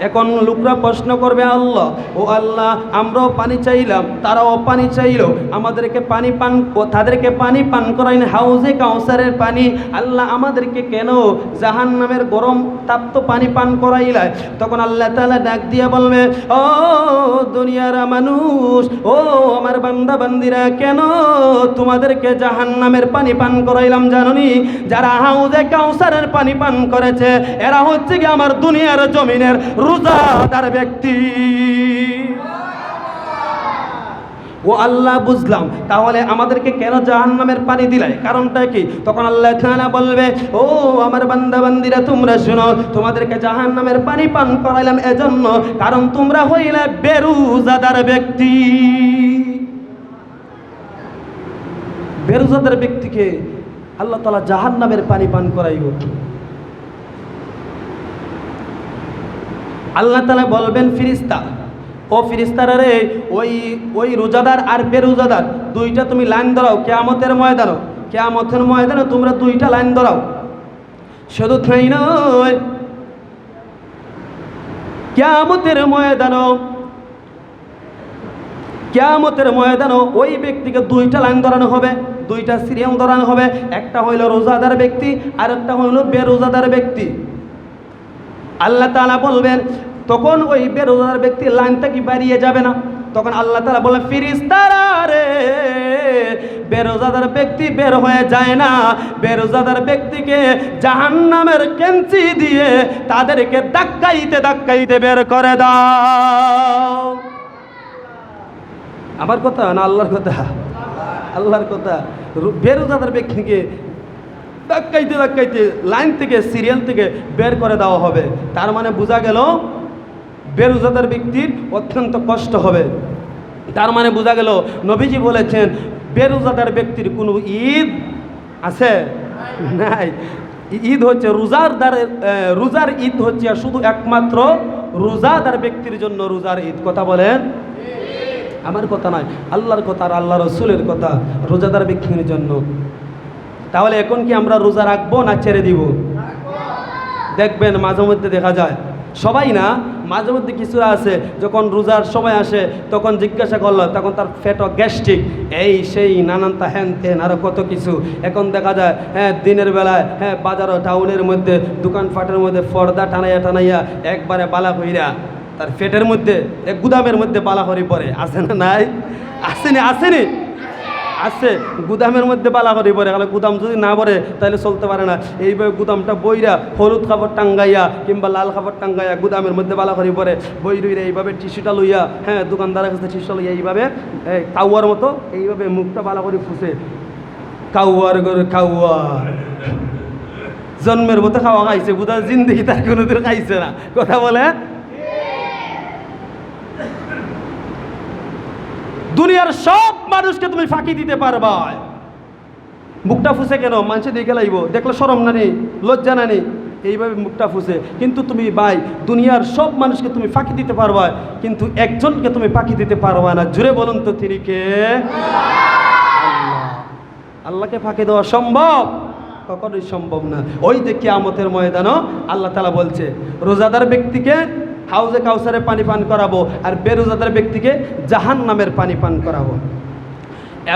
এখন লোকরা প্রশ্ন করবে, আল্লাহ, ও আল্লাহ, আমরাও পানি চাইলাম, তারাও পানি চাইলো, তাদেরকে পানি পান করাইন হাউজে কাউসারের পানি। আল্লাহ, আমাদেরকে কেন জাহান্নামের গরম তাপ্ত পানি পান করাইলা? তখন আল্লাহ তাআলা ডাক দিয়ে বলবে, ও দুনিয়ার মানুষ, ও আমার বান্দা বান্দিরা, কেন তোমাদেরকে জাহান্নামের পানি পান করাইলাম জানোনি? যারা হাউজে কাউসারের পানি পান করেছে, এরা হচ্ছে কি আমার দুনিয়ার জমিনের রোজাদার ব্যক্তি। ও আল্লাহ, বুঝলাম, তাহলে আমাদেরকে কেন জাহান্নামের পানি দিলাই? কারণটা কি? তখন আল্লাহ তাআলা বলবে, ও আমার বান্দা বান্দিরা, তোমরা শোনো, তোমাদেরকে জাহান্নামের পানি পান করাইলাম এজন্য, কারণ তোমরা হইলে বেরোজাদার ব্যক্তি। বেরোজাদার ব্যক্তিকে আল্লাহ তাআলা জাহান্নামের পানি পান করাইব। আল্লাহ তাআলা বলবেন, ফেরেশতা, ও ফেরেশতারা রে, ওই রোজাদার আর বেরোজাদার দুইটা তুমি লাইন ধরাও কিয়ামতের ময়দানে তোমরা দুইটা লাইন ধরাও। শুধু তাই নয়, কিয়ামতের ময়দানও ওই ব্যক্তিকে দুইটা লাইন ধরানো হবে। দুইটা সিরিয়াল ধরানো হবে, একটা হইল রোজাদার ব্যক্তি আর একটা হইল বেরোজাদার ব্যক্তি। আল্লাহ তাআলা বলবেন, তখন ওই বেরোজাদার ব্যক্তি লাইন থেকে বেরিয়ে যাবে না, তখন আল্লাহ তাআলা বলে, ফেরেশতারা রে, বেরোজাদার ব্যক্তি বের হয়ে যায় না, বেরোজাদার ব্যক্তিকে জাহান্নামের কেঞ্চি দিয়ে তাদেরকে ধাক্কাইতে ধাক্কাইতে বের করে দাও। আমার কথা না আল্লাহর কথা? আল্লাহর কথা। বেরোজাদার ব্যক্তিকে ধাক্কাইতে ধাক্কাইতে লাইন থেকে সিরিয়াল থেকে বের করে দেওয়া হবে। তার মানে বোঝা গেল বেরোজাদার ব্যক্তির অত্যন্ত কষ্ট হবে। তার মানে বোঝা গেল নবীজি বলেছেন বেরোজাদার ব্যক্তির কোনো ঈদ আছে নাই। ঈদ হচ্ছে রোজার ঈদ হচ্ছে শুধু একমাত্র রোজাদার ব্যক্তির জন্য রোজার ঈদ। কথা বলেন? আমার কথা নয়, আল্লাহর কথা আর আল্লাহ রসুলের কথা, রোজাদার ব্যক্তির জন্য। তাহলে এখন কি আমরা রোজা রাখবো না ছেড়ে দিব? দেখবেন মাঝে মধ্যে দেখা যায়, সবাই না, মাঝে মধ্যে কিছুরা আছে যখন রোজার সময় আসে তখন জিজ্ঞাসা করলো, তখন তার পেটও গ্যাস্ট্রিক, এই সেই নানানটা হ্যান তেন আরও কত কিছু। এখন দেখা যায় দিনের বেলায় বাজারও টাউনের মধ্যে দোকানপাটের মধ্যে পর্দা টানাইয়া একবারে বালা হইরা তার পেটের মধ্যে এক গুদামের মধ্যে বালাহরি পড়ে। আছে না নাই? আসেনি? আছে, গুদামের মধ্যে বালাহরি পড়ে। তাহলে গুদাম যদি না পড়ে তাহলে চলতে পারে না। এইভাবে গুদামটা বইরা হলুদ কাপড় টাঙ্গাইয়া কিংবা লাল কাপড় টাঙ্গাইয়া গুদামের মধ্যে বালাহরি পড়ে, বই রইরা এইভাবে টিস্যুটা লইয়া দোকানদারের কাছে টিস্যুটা লইয়া এইভাবে কাউয়ার মতো এইভাবে মুখটা বালাহরি ফুসে, কাউয়ার করে কাউয়ার জন্মের মতো খাওয়া খাইছে, বুধা জিন্দগি তার কোনোদিন খাইছে না। কথা বলে? দুনিয়ার সব মানুষকে তুমি ফাঁকি দিতে পারবা, মুখটা ফুসে কেন? মানুষে দেখে লাইব, দেখলে শরম না নেই, লজ্জা না নেই, এইভাবে মুখটা ফুসে। কিন্তু তুমি ভাই দুনিয়ার সব মানুষকে তুমি ফাঁকি দিতে পারবা, কিন্তু একজনকে তুমি ফাঁকি দিতে পারবা না। জুড়ে বলুন তো তিনি কে? আল্লাহ। আল্লাহকে ফাঁকি দেওয়া সম্ভব? কখনোই সম্ভব না। ওই যে কিয়ামতের ময়দানও আল্লাহ তাআলা বলছে রোজাদার ব্যক্তিকে হাউজে কাউসারে পানি পান করাবো আর বেরোজাদার ব্যক্তিকে জাহান্নামের পানি পান করাবো।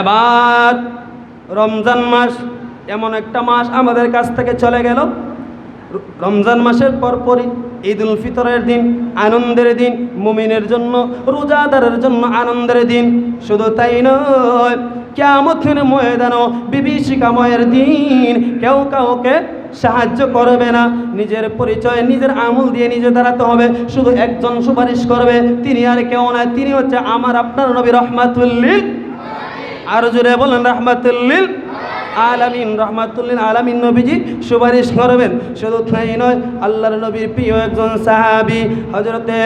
এবার রমজান মাস এমন একটা মাস আমাদের কাছ থেকে চলে গেল। রমজান মাসের পরপরই ঈদুল ফিতরের দিন, আনন্দের দিন, মুমিনের জন্য, রোজাদারের জন্য আনন্দের দিন। শুধু তাই নয়, কিয়ামতের ময়দানও বিভীষিকাময়ের দিন। কেউ কাউকে সাহায্য করবে না, নিজের পরিচয় নিজের আমল দিয়ে নিজে দাঁড়াতে হবে। শুধু একজন সুপারিশ করবে, তিনি আর কেউ নয়, তিনি হচ্ছে আমার আপনার নবী রাহমাতুল লিল, আর জোরে বলেন রাহমাতুল লিল আলামিন। রাহমাতুল লিল আলামিন নবীজি সুপারিশ করবেন। শুধু তাই নয়, আল্লাহর নবীর প্রিয় একজন সাহাবী হযরতে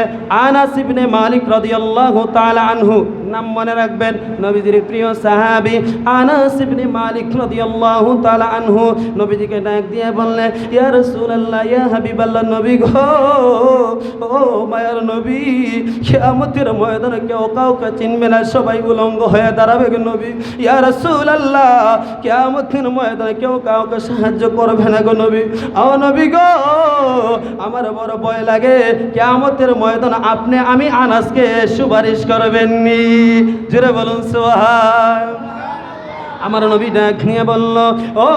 আনাস ইবনে মালিক রাদিয়াল্লাহু তাআলা আনহু, নাম মনে রাখবেন, নবীজির প্রিয় সাহাবী আনাস ইবনে মালিক রাদিয়াল্লাহু তাআলা আনহু নবীজিকে ডাক দিয়ে বললেন, ইয়া রাসূলুল্লাহ, ইয়া হাবিবাল্লাহ, নবী গো, ও মায়ার নবী, কিয়ামতের ময়দানে কেউ কাউকে চিনবে না, সবাই উলঙ্গ হয়ে দাঁড়াবে গো নবী। ইয়া রাসূলুল্লাহ, কিয়ামতের ময়দানে কেউ কাউকে সাহায্য করবে না গো নবী। ও নবী গো, আমার বড় ভয় লাগে, কিয়ামতের ময়দানে আপনি আমি আনাসকে সুপারিশ করবেননি। জোরে বলুন সুবহান। আমার নবী ডাক নিয়ে বলল, ও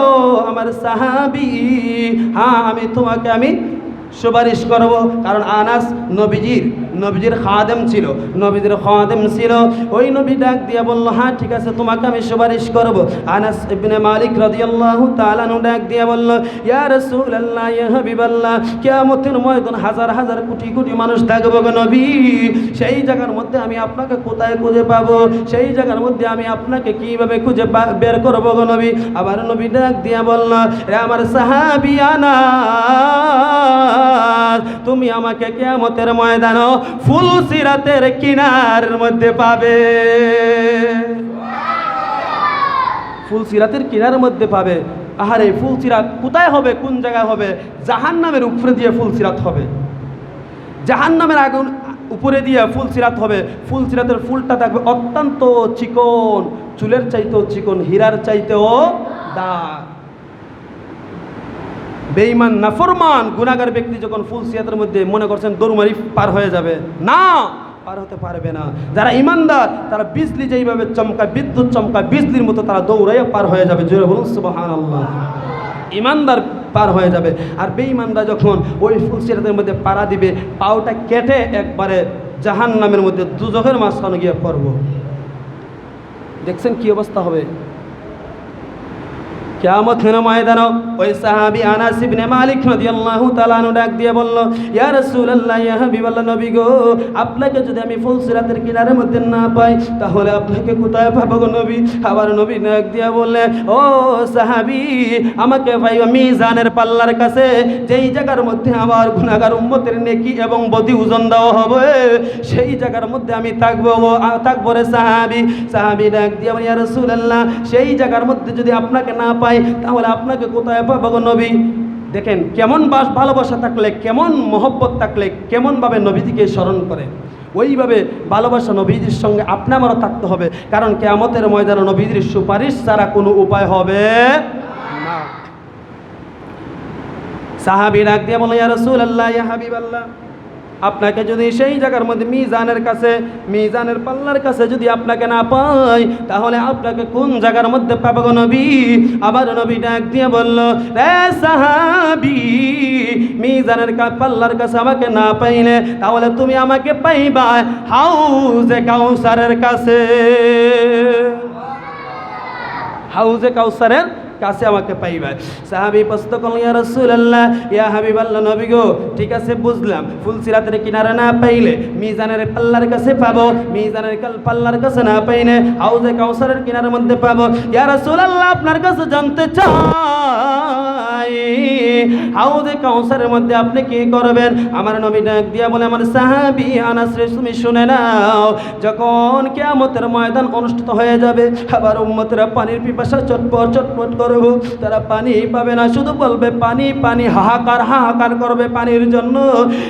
আমার সাহাবী, হ্যাঁ আমি তোমাকে সুপারিশ করব। কারণ আনাস নবীজির খাদেম ছিল। ওই নবী ডাক দিয়ে বলল, হ্যাঁ ঠিক আছে, তোমাকে আমি সুপারিশ করব। আনাস ইবনে মালিক রাদিয়াল্লাহু তাআলা আনহু ডাক দিয়ে বলল, ইয়া রাসূলুল্লাহ, ইয়া হাবিবাল্লাহ, কিয়ামতের ময়দানে হাজার হাজার কোটি কোটি মানুষ থাকবে গো নবী। সেই জায়গার মধ্যে আমি আপনাকে কোথায় খুঁজে পাবো? সেই জায়গার মধ্যে আমি আপনাকে কিভাবে খুঁজে বের করবো গো নবী? আবার নবী ডাক দিয়ে বলল, রে আমার সাহাবী আনাস, তুমি আমাকে কিয়ামতের ময়দানে ফুলসিরাতের কিনারের মধ্যে পাবে। ফুলসিরাতের কিনারের মধ্যে পাবে। আহারে, ফুলসিরাত কোথায় হবে? কোন জায়গায় হবে? জাহান্নামের উপরে দিয়ে ফুলসিরাত হবে। জাহান্নামের আগুন উপরে দিয়ে ফুলসিরাত হবে। ফুলসিরাতের ফুলটা থাকবে অত্যন্ত চিকন, চুলের চাইতেও চিকন, হীরার চাইতেও দাগ। বেঈমান নাফরমান গুনাহগার ব্যক্তি যখন ফুলসিরাতের মধ্যে মনে করছেন দৌড়মারি পার হয়ে যাবে, না, পার হতে পারবে না। যারা ইমানদার তারা বিজলি যেইভাবে চমকায়, বিদ্যুৎ চমকায়, বিজলির মতো তারা দৌড়াইয়া পার হয়ে যাবে। জোরে বলুন সুবহানাল্লাহ। ইমানদার পার হয়ে যাবে। আর বেঈমানরা যখন ওই ফুলসিরাতের মধ্যে পাড়া দিবে, পাওটা কেটে একবারে জাহান্নামের মধ্যে দুজখের মাঝখানে গিয়ে পড়ব। দেখছেন কি অবস্থা হবে কিয়ামতের ময়দানে। ওই সাহাবী আনাস ইবনে মালিক রাদিয়াল্লাহু তাআলা আনহু ডাক দিয়ে বলল, ইয়া রাসূলুল্লাহ, ইয়া হাবিবাল্লাহ, নবী গো, আপনাকে যদি আমি ফুলসিরাতের কিনারের মধ্যে না পাই তাহলে আপনাকে কোথায় পাবো গো নবী? আবার নবী ডাক দিয়ে বললে, ও সাহাবী, আমাকে পাইবা মিজানের পাল্লার কাছে, যেই জায়গার মধ্যে আমার গুনাহগার উম্মতের নেকি এবং বদি ওজন দেওয়া হবে, সেই জায়গার মধ্যে আমি থাকবো রে সাহাবী। সাহাবী ডাক দিয়ে বলে, ইয়া রাসূলুল্লাহ, সেই জায়গার মধ্যে যদি আপনাকে না পাই তাহলে আপনাকে কোথায় পাবো গো নবী? দেখেন কেমন ভালোবাসা থাকলে, কেমন মহব্বত থাকলে, কেমনভাবে নবীজিকে স্মরণ করে, ওইভাবে ভালোবাসা নবীজির সঙ্গে আপনারও থাকতে হবে। কারণ কিয়ামতের ময়দানে নবীজির সুপারিশ ছাড়া কোনো উপায় হবে না। সাহাবী ডাক দিয়ে বলে, ইয়া রাসূলুল্লাহ, ইয়া হাবিবাল্লাহ, আপনাকে যদি সেই জায়গার মধ্যে মিজানের কাছে, মিজানের পাল্লার কাছে যদি আপনাকে না পাই তাহলে আপনাকে কোন জায়গার মধ্যে পাবো গো নবী? আবার নবী ডাক দিয়ে বলল, রে সাহাবী, মিজানের পাল্লার কাছে আমাকে না পাইলে তাহলে তুমি আমাকে পাইবা হাউজে কাউসারের কাছে। হাউজে কাউসারের কাছে আমাকে পাইবা। সাহাবী প্রশ্ন করলেন, ইয়া রাসূলুল্লাহ, ইয়া হাবিবাল্লাহ, নবী গো, ঠিক আছে বুঝলাম, ফুলসিরাতের কিনারে না পাইলে মিজানের পাল্লার কাছে পাবো, মিজানের পাল্লার কাছে না পাইলে হাউজে কাউসারের কিনারের মধ্যে পাবো। ইয়া রাসূলুল্লাহ, আপনার কাছে জানতে চাই, হাউজে কাউসারের মধ্যে আপনি কি করবেন? আমার নবী ডাক দিয়া বলে, আমার সাহাবী আনাস রে, তুমি শুনে নাও, যখন কিয়ামতের ময়দান অনুষ্ঠিত হয়ে যাবে, আবার উম্মতেরা পানির পিপাসা চটপট চটপট করবো, তারা পানি পাবে না, শুধু বলবে পানি পানি, হাহাকার হাহাকার করবে পানির জন্য।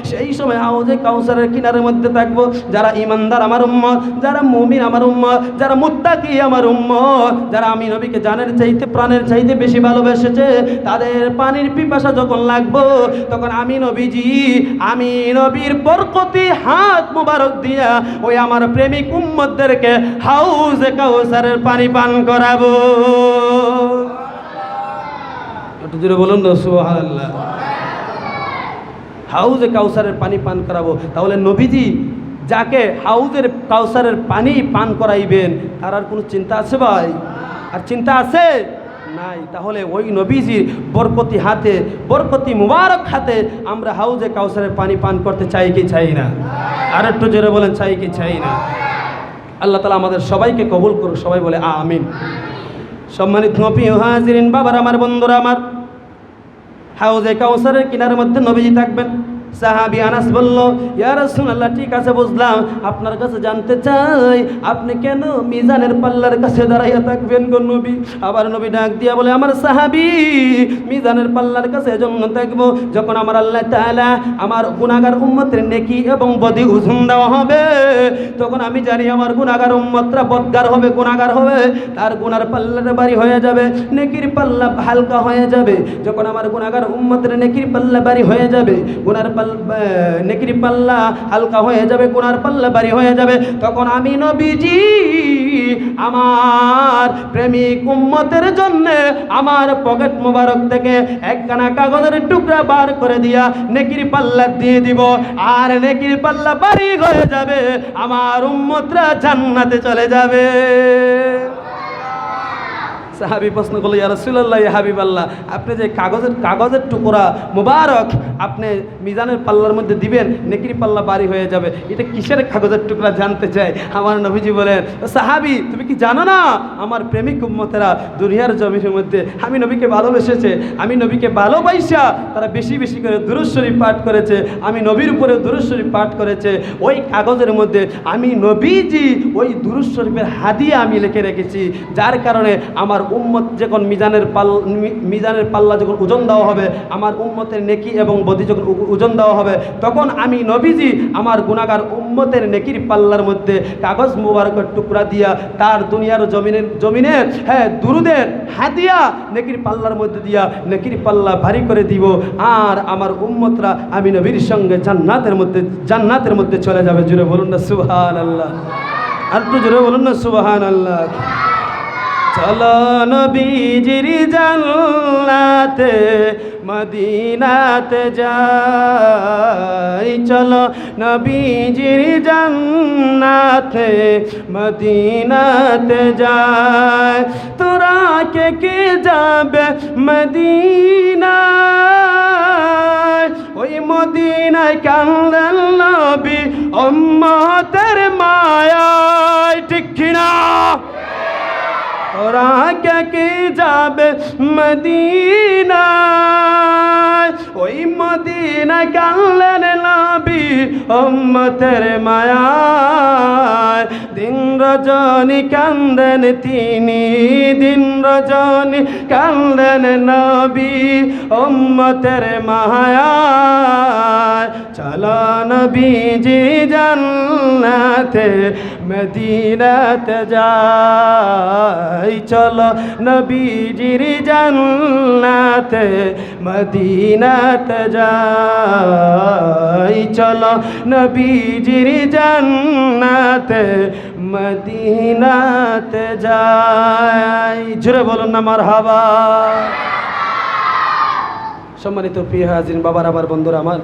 সেই সময় হাউজে কাউসারের কিনারের মধ্যে থাকবো যারা ইমানদার আমার উম্মত, যারা মুমিন আমার উম্মত, যারা মুত্তাকি আমার উম্মত, যারা আমি নবীকে জানের চাইতে প্রাণের চাইতে বেশি ভালোবেসেছে, তাদের পানির পিপাসা যখন লাগবো তখন আমি নবীজি, আমি নবীর বরকতি হাত মুবারক দিয়া ওই আমার প্রেমিক উম্মতদেরকে হাউজে কাউসারের পানি পান করাবো। একটু জোরে বলুন না সুবহানাল্লাহ। হাউজে কাউসারের পানি পান করাবো। তাহলে নবীজি যাকে হাউজের কাউসারের পানি পান করাইবেন তার আর কোনো চিন্তা আছে ভাই? আর চিন্তা আছে নাই। তাহলে ওই নবীজির বরকতি হাতে, বরকতি মুবারক হাতে আমরা হাউজে কাউসারের পানি পান করতে চাই কি চাই না? আর একটু জোরে বলেন, চাই কি চাই না? আল্লাহ তাআলা আমাদের সবাইকে কবুল করুক, সবাই বলে আমিন। সম্মানিত প্রিয় হাজিরিন, বাবার আমার, বন্ধুরা আমার, হাউজে কাউসারের কিনারের মধ্যে নবীজি থাকবেন। সাহাবী আনাস বলল, ইয়া রাসূলুল্লাহ, ঠিক আছে বুঝলাম, আপনার কাছে জানতে চাই আপনি কেন মিজানের পাল্লার কাছে দাঁড়াইয়া থাকবেন গো নবী? আবার নবী ডাক দিয়া বলে, আমার সাহাবী, মিজানের পাল্লার কাছে এজন্য থাকবো যখন আমার আল্লাহ তাআলা আমার গুনাহগার উম্মতের নেকি এবং বদি ওজন দেওয়া হবে, তখন আমি জানি আমার গুনাহগার উম্মতরা বদগার হবে, গুনাহগার হবে, তার গুনার পাল্লাটা ভারী হয়ে যাবে, নেকির পাল্লা হালকা হয়ে যাবে। যখন আমার গুনাহগার উম্মতের নেকির পাল্লা ভারী হয়ে যাবে, গুনার নেকির পাল্লা হালকা হয়ে যাবে, গুনার পাল্লা ভারী হয়ে যাবে, তখন আমি নবীজি আমার প্রেমিক উম্মতের জন্য আমার পকেট মোবারক থেকে একখানা কাগজের টুকরা বার করে দিয়া নেকির পাল্লা দিয়ে দিব, আর নেকির পাল্লা ভারী হয়ে যাবে, আমার উম্মতরা জান্নাতে চলে যাবে। সাহাবী প্রশ্ন করলো, ইয়া রাসূলুল্লাহ, ইয়া হাবিবাল্লাহ, আপনি যে কাগজের টুকরা মুবারক আপনি মিজানের পাল্লার মধ্যে দিবেন, নেকির পাল্লা ভারী হয়ে যাবে, এটা কিসের কাগজের টুকরা জানতে চাই। আমার নবীজি বলেন, সাহাবী, তুমি কি জানো না আমার প্রেমিক উম্মতেরা দুনিয়ার জমিনের মধ্যে আমি নবীকে ভালোবেসেছে, আমি নবীকে ভালোবাসা তারা বেশি বেশি করে দুরূদ শরীফ পাঠ করেছে, আমি নবীর উপরে দুরূদ শরীফ পাঠ করেছে, ওই কাগজের মধ্যে আমি নবীজি ওই দুরূদ শরীফের হাদিয়া আমি লিখে রেখেছি, যার কারণে আমার উম্মত যখন মিজানের পাল্লা যখন ওজন দেওয়া হবে, আমার উম্মতের নেকি এবং বদি যখন ওজন দেওয়া হবে, তখন আমি নবীজি আমার গুনাহগার উম্মতের নেকির পাল্লার মধ্যে কাগজ মুবারকের টুকরা দিয়া তার দুনিয়ার জমিনের দুরুদের হাতিয়া নেকির পাল্লার মধ্যে দিয়া নেকির পাল্লা ভারী করে দিব। আর আমার উম্মতরা আমি নবীর সঙ্গে জান্নাতের মধ্যে চলে যাবে। জুড়ে বলুন না সুবহানাল্লাহ, আর একটু জোরে বলুন না সুবহানাল্লাহ। চলো নবীজির জান্নাতে মদিনাতে যাই, চলো নবীজির জান্নাতে মদিনাতে যাই। তোরা কে যাবে মদিনায়, ওই মদিনায় কান্দেন নবী উম্মতের মায়ায়, ঠিক কিনা? তোরা কে যাবে মদিনায়, ওই মদিনা কান্দেন নবী উম্মতের মায়ায়। দিন রজনী কান্দেন তিনি, দিন রজনী কান্দেন নবী উম্মতের মায়ায়। চলো নবীজি জান্নাতে মদিনাতে যাই, চলো নবীজির জান্নাতে মদিনাতে যাই, চলো নবীজির জান্নাতে মদিনাতে যাই। জোরে বলুন না মারহাবা। সম্মানিত প্রিয় হাজির বাবার, আমার বন্ধুরা আমার,